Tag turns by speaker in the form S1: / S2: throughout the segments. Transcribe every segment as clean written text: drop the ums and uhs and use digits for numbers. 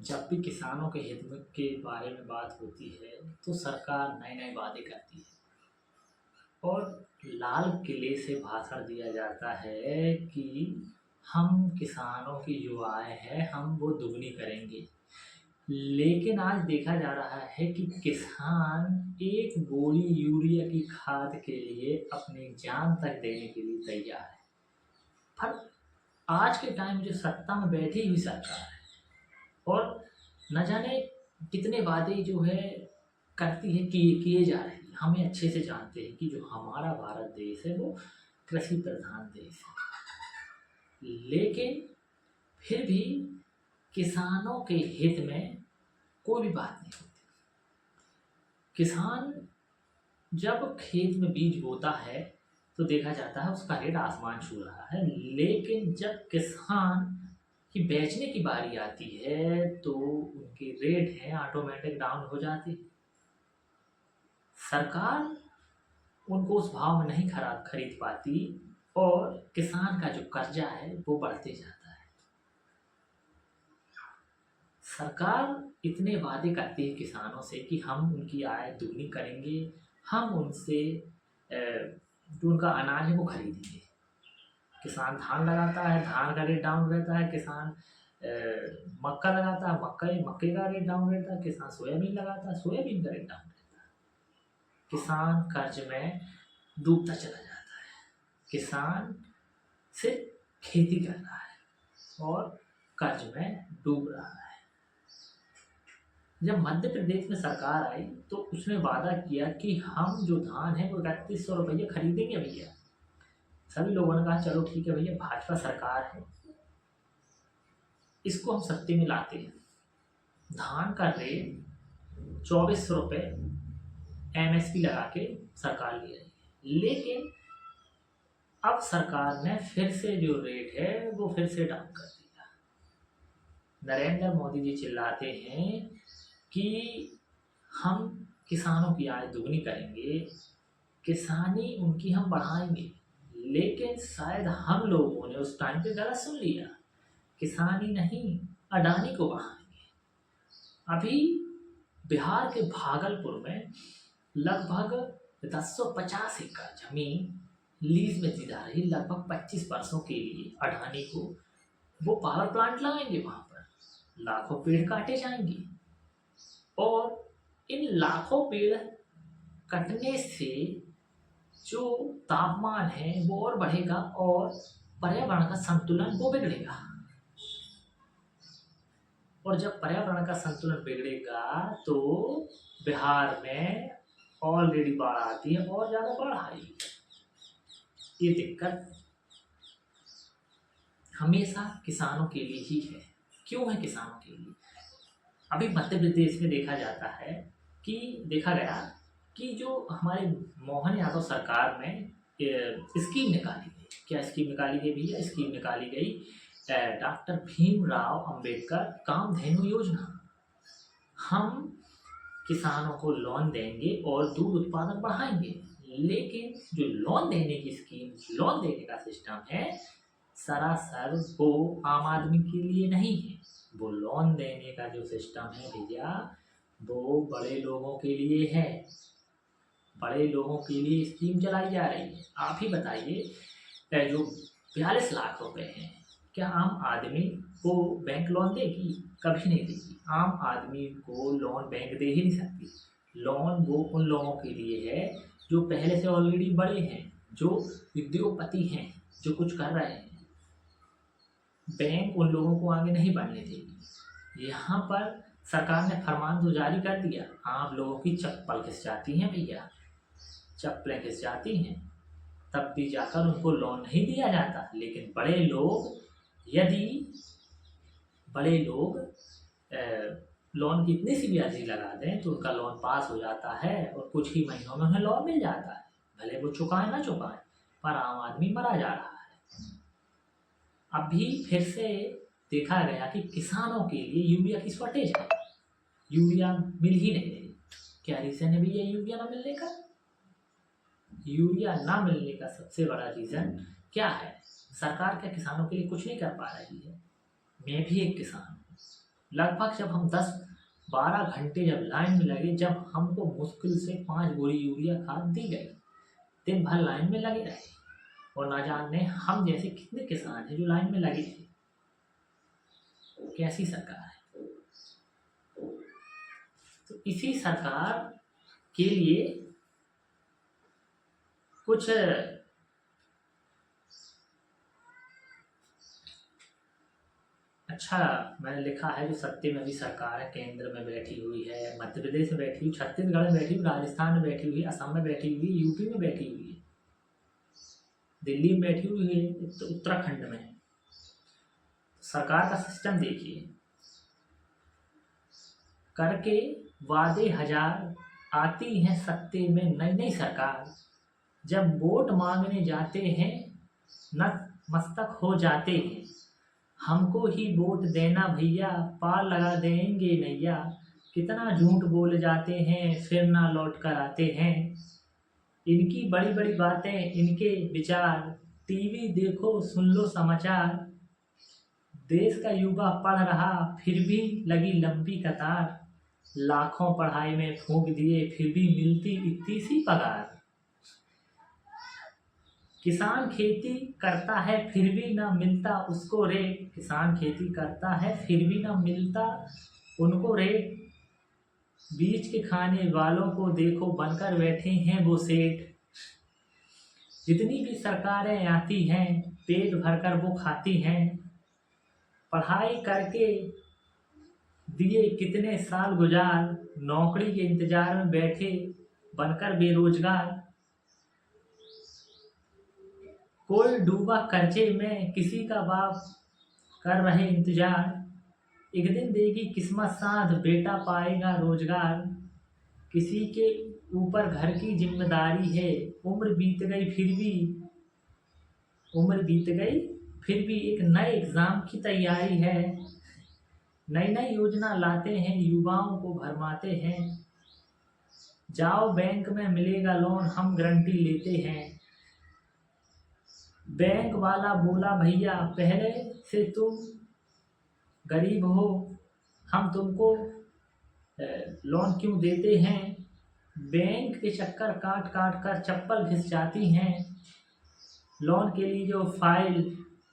S1: जब भी किसानों के हित में के बारे में बात होती है तो सरकार नए नए वादे करती है और लाल किले से भाषण दिया जाता है कि हम किसानों की जो आय है हम वो दुगनी करेंगे। लेकिन आज देखा जा रहा है कि किसान एक बोरी यूरिया की खाद के लिए अपनी जान तक देने के लिए तैयार है। पर आज के टाइम जो सत्ता में बैठी हुई सरकार है और न जाने कितने वादे जो है करती है किए जा रहे हैं। हमें अच्छे से जानते हैं कि जो हमारा भारत देश है वो कृषि प्रधान देश है, लेकिन फिर भी किसानों के हित में कोई भी बात नहीं होती। किसान जब खेत में बीज बोता है तो देखा जाता है उसका रेट आसमान छू रहा है, लेकिन जब किसान की बेचने की बारी आती है तो उनके रेट हैं ऑटोमेटिक डाउन हो जाते हैं। सरकार उनको उस भाव में नहीं खरीद पाती और किसान का जो कर्जा है वो बढ़ते जाता है। सरकार इतने वादे करती है किसानों से कि हम उनकी आय दुगनी करेंगे, हम उनसे जो उनका अनाज है वो खरीदेंगे। किसान धान लगाता है, धान का रेट डाउन रहता है। किसान मक्का लगाता है, मक्के का रेट डाउन रहता है। किसान सोयाबीन लगाता है, सोयाबीन का रेट डाउन रहता है। किसान कर्ज में डूबता चला जाता है। किसान सिर्फ खेती कर रहा है और कर्ज में डूब रहा है। जब मध्य प्रदेश में सरकार आई तो उसने वादा किया कि हम जो धान है वो 3100 रुपये खरीदेंगे भैया। सभी लोगों ने कहा चलो ठीक है भैया, भाजपा सरकार है, इसको हम सत्ते में लाते हैं। धान का रेट 2400 रुपये MSP लगा के सरकार ले रही है, लेकिन अब सरकार ने फिर से जो रेट है वो फिर से डाउन कर दिया। नरेंद्र मोदी जी चिल्लाते हैं कि हम किसानों की आय दुगनी करेंगे, किसानी उनकी हम बढ़ाएंगे, लेकिन शायद हम लोगों ने उस टाइम पे गलत सुन लिया। किसानी नहीं, अडानी को बढ़ाएंगे। अभी बिहार के भागलपुर में लगभग 1050 एकड़ जमीन लीज में दी जा रही, लगभग 25 वर्षों के लिए अडानी को। वो पावर प्लांट लगाएंगे, वहां पर लाखों पेड़ काटे जाएंगे और इन लाखों पेड़ कटने से जो तापमान है वो और बढ़ेगा और पर्यावरण का संतुलन वो बिगड़ेगा। और जब पर्यावरण का संतुलन बिगड़ेगा तो बिहार में ऑलरेडी बाढ़ आती है और ज़्यादा बाढ़ आएगी। ये दिक्कत हमेशा किसानों के लिए ही है। क्यों है किसानों के लिए? अभी मध्य प्रदेश में देखा जाता है कि देखा गया कि जो हमारे मोहन यादव सरकार में स्कीम निकाली गई। क्या स्कीम निकाली गई भैया? स्कीम निकाली गई डॉक्टर भीमराव अंबेडकर कामधेनु योजना। हम किसानों को लोन देंगे और दूध उत्पादन बढ़ाएंगे, लेकिन जो लोन देने की स्कीम, लोन देने का सिस्टम है, सरासर वो आम आदमी के लिए नहीं है। वो लोन देने का जो सिस्टम है भैया वो बड़े लोगों के लिए है। बड़े लोगों के लिए स्कीम चलाई जा रही है। आप ही बताइए, जो 42 लाख रुपए हैं, क्या आम आदमी को बैंक लोन देगी? कभी नहीं देगी। आम आदमी को लोन बैंक दे ही नहीं सकती। लोन वो उन लोगों के लिए है जो पहले से ऑलरेडी बड़े हैं, जो उद्योगपति हैं, जो कुछ कर रहे हैं। बैंक उन लोगों को आगे नहीं बढ़ने देगी। यहाँ पर सरकार ने फरमान तो जारी कर दिया, आम लोगों की चप्पल खिस जाती हैं भैया, चप्पलें खिस जाती हैं, तब भी जाकर उनको लोन नहीं दिया जाता। लेकिन बड़े लोग लोन की इतनी सी भी अर्जी लगा दें तो उनका लोन पास हो जाता है और कुछ ही महीनों में उन्हें लोन मिल जाता है। भले वो चुकाएं ना चुकाएं, पर आम आदमी मरा जा रहा है। अभी फिर से देखा गया कि किसानों के लिए यूरिया की शॉर्टेज है, यूरिया मिल ही नहीं रही। क्या रीज़न है भैया यूरिया ना मिलने का? यूरिया ना मिलने का सबसे बड़ा रीज़न क्या है? सरकार क्या किसानों के लिए कुछ नहीं कर पा रही है? मैं भी एक किसान हूँ, लगभग जब हम 10-12 घंटे जब लाइन में लगे, जब हमको मुश्किल से 5 बोरी यूरिया खाद दी गई, दिन भर लाइन में लगे रहे, और ना जाने हम जैसे कितने किसान हैं जो लाइन में लगे थे। कैसी सरकार है। तो इसी सरकार के लिए कुछ अच्छा मैंने लिखा है, जो सत्य में भी सरकार है, केंद्र में बैठी हुई है, मध्य प्रदेश में बैठी हुई, छत्तीसगढ़ में बैठी हुई, राजस्थान में बैठी हुई, असम में बैठी हुई, यूपी में बैठी हुई है, दिल्ली में बैठी हुई है, उत्तराखंड में है। सरकार का सिस्टम देखिए, करके वादे हजार, आती है सत्ते में नई नई सरकार, जब वोट मांगने जाते हैं नतमस्तक हो जाते हैं, हमको ही वोट देना भैया, पार लगा देंगे नैया, कितना झूठ बोल जाते हैं फिर ना लौट कर आते हैं, इनकी बड़ी बड़ी बातें, इनके विचार, टीवी देखो सुन लो समाचार, देश का युवा पढ़ रहा फिर भी लगी लंबी कतार, लाखों पढ़ाई में फूंक दिए फिर भी मिलती इतनी सी पगार, किसान खेती करता है फिर भी ना मिलता उसको रेट, किसान खेती करता है फिर भी ना मिलता उनको रेट, बीच के खाने वालों को देखो बनकर बैठे हैं वो सेठ, जितनी भी सरकारें आती हैं पेट भरकर वो खाती हैं, पढ़ाई करके दिए कितने साल गुजार, नौकरी के इंतजार में बैठे बनकर बेरोजगार, कोई डूबा कर्जे में किसी का बाप कर रहे इंतजार, एक दिन देगी किस्मत साथ बेटा पाएगा रोजगार, किसी के ऊपर घर की जिम्मेदारी है, उम्र बीत गई फिर भी एक नए एग्जाम की तैयारी है, नई नई योजना लाते हैं युवाओं को भरमाते हैं, जाओ बैंक में मिलेगा लोन हम गारंटी लेते हैं, बैंक वाला बोला भैया पहले से तुम गरीब हो, हम तुमको लोन क्यों देते हैं, बैंक के चक्कर काट काट कर चप्पल घिस जाती हैं, लोन के लिए जो फाइल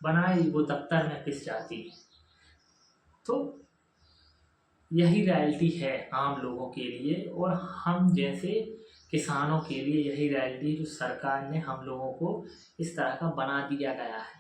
S1: बनाई वो दफ्तर में पिस जाती है। तो यही रियलिटी है आम लोगों के लिए, और हम जैसे किसानों के लिए यही रियलिटी जो सरकार ने हम लोगों को इस तरह का बना दिया गया है।